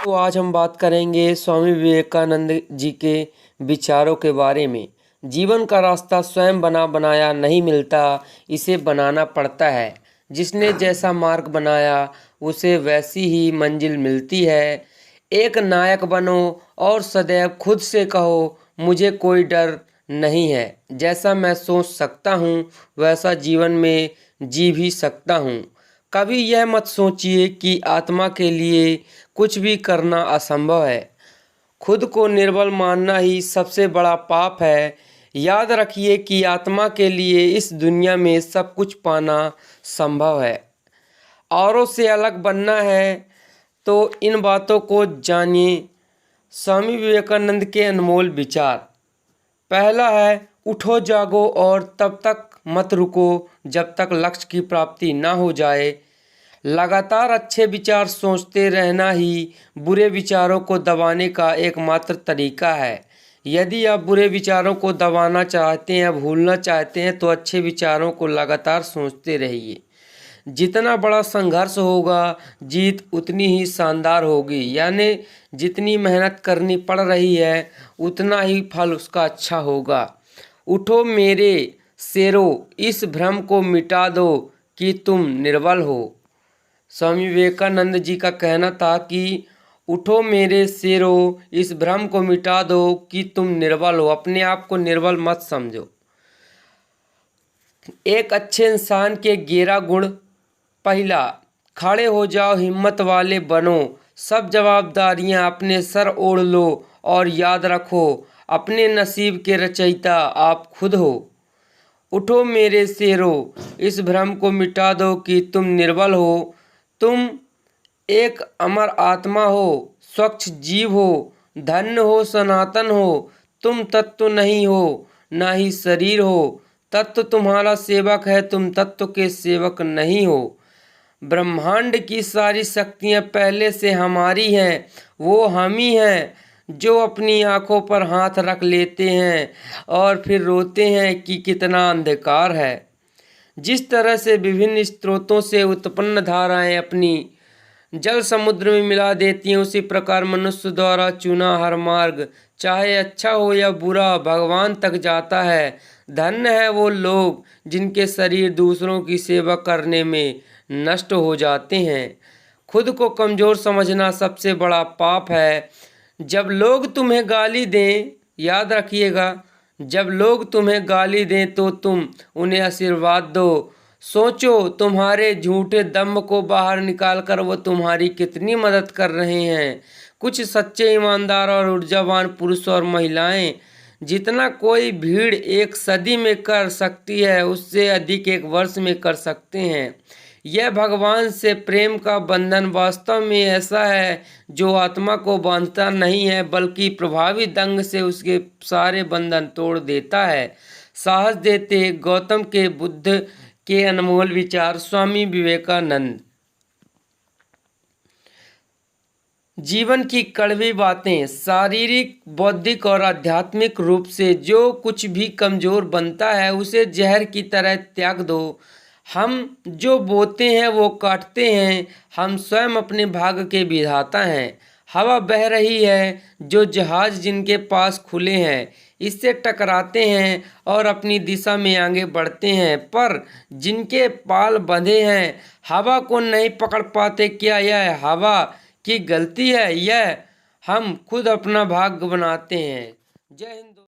तो आज हम बात करेंगे स्वामी विवेकानंद जी के विचारों के बारे में। जीवन का रास्ता स्वयं बना बनाया नहीं मिलता, इसे बनाना पड़ता है। जिसने जैसा मार्ग बनाया उसे वैसी ही मंजिल मिलती है। एक नायक बनो और सदैव खुद से कहो, मुझे कोई डर नहीं है। जैसा मैं सोच सकता हूँ वैसा जीवन में जी भी सकता हूँ। कभी यह मत सोचिए कि आत्मा के लिए कुछ भी करना असंभव है। खुद को निर्बल मानना ही सबसे बड़ा पाप है। याद रखिए कि आत्मा के लिए इस दुनिया में सब कुछ पाना संभव है। औरों से अलग बनना है तो इन बातों को जानिए। स्वामी विवेकानंद के अनमोल विचार। पहला है, उठो जागो और तब तक मत रुको जब तक लक्ष्य की प्राप्ति ना हो जाए। लगातार अच्छे विचार सोचते रहना ही बुरे विचारों को दबाने का एकमात्र तरीका है। यदि आप बुरे विचारों को दबाना चाहते हैं, भूलना चाहते हैं, तो अच्छे विचारों को लगातार सोचते रहिए। जितना बड़ा संघर्ष होगा, जीत उतनी ही शानदार होगी। यानी जितनी मेहनत करनी पड़ रही है उतना ही फल उसका अच्छा होगा। उठो मेरे शेरों, इस भ्रम को मिटा दो कि तुम निर्बल हो। स्वामी विवेकानंद जी का कहना था कि उठो मेरे शेरों, इस भ्रम को मिटा दो कि तुम निर्बल हो। अपने आप को निर्बल मत समझो। एक अच्छे इंसान के 11 गुण। पहला, खड़े हो जाओ, हिम्मत वाले बनो। सब जवाबदारियां अपने सर ओढ़ लो और याद रखो, अपने नसीब के रचयिता आप खुद हो। उठो मेरे शेरों, इस भ्रम को मिटा दो कि तुम निर्बल हो। तुम एक अमर आत्मा हो, स्वच्छ जीव हो, धन्य हो, सनातन हो। तुम तत्व नहीं हो, ना ही शरीर हो। तत्व तुम्हारा सेवक है, तुम तत्व के सेवक नहीं हो। ब्रह्मांड की सारी शक्तियाँ पहले से हमारी हैं। वो हम ही हैं जो अपनी आँखों पर हाथ रख लेते हैं और फिर रोते हैं कि कितना अंधकार है। जिस तरह से विभिन्न स्रोतों से उत्पन्न धाराएं अपनी जल समुद्र में मिला देती हैं, उसी प्रकार मनुष्य द्वारा चुना हर मार्ग, चाहे अच्छा हो या बुरा, भगवान तक जाता है। धन्य है वो लोग जिनके शरीर दूसरों की सेवा करने में नष्ट हो जाते हैं। खुद को कमज़ोर समझना सबसे बड़ा पाप है। जब लोग तुम्हें गाली दें, याद रखिएगा, जब लोग तुम्हें गाली दें तो तुम उन्हें आशीर्वाद दो। सोचो, तुम्हारे झूठे दम्भ को बाहर निकालकर वो तुम्हारी कितनी मदद कर रहे हैं। कुछ सच्चे, ईमानदार और ऊर्जावान पुरुष और महिलाएं जितना कोई भीड़ एक सदी में कर सकती है, उससे अधिक एक वर्ष में कर सकते हैं। यह भगवान से प्रेम का बंधन वास्तव में ऐसा है जो आत्मा को बांधता नहीं है, बल्कि प्रभावी ढंग से उसके सारे बंधन तोड़ देता है। साहस देते गौतम के बुद्ध के अनमोल विचार। स्वामी विवेकानंद। जीवन की कड़वी बातें। शारीरिक, बौद्धिक और आध्यात्मिक रूप से जो कुछ भी कमज़ोर बनता है उसे जहर की तरह त्याग दो। हम जो बोते हैं वो काटते हैं। हम स्वयं अपने भाग्य के विधाता हैं। हवा बह रही है, जो जहाज जिनके पास खुले हैं इससे टकराते हैं और अपनी दिशा में आगे बढ़ते हैं, पर जिनके पाल बंधे हैं हवा को नहीं पकड़ पाते। क्या यह हवा की गलती है? यह हम खुद अपना भाग्य बनाते हैं। जय हिंद।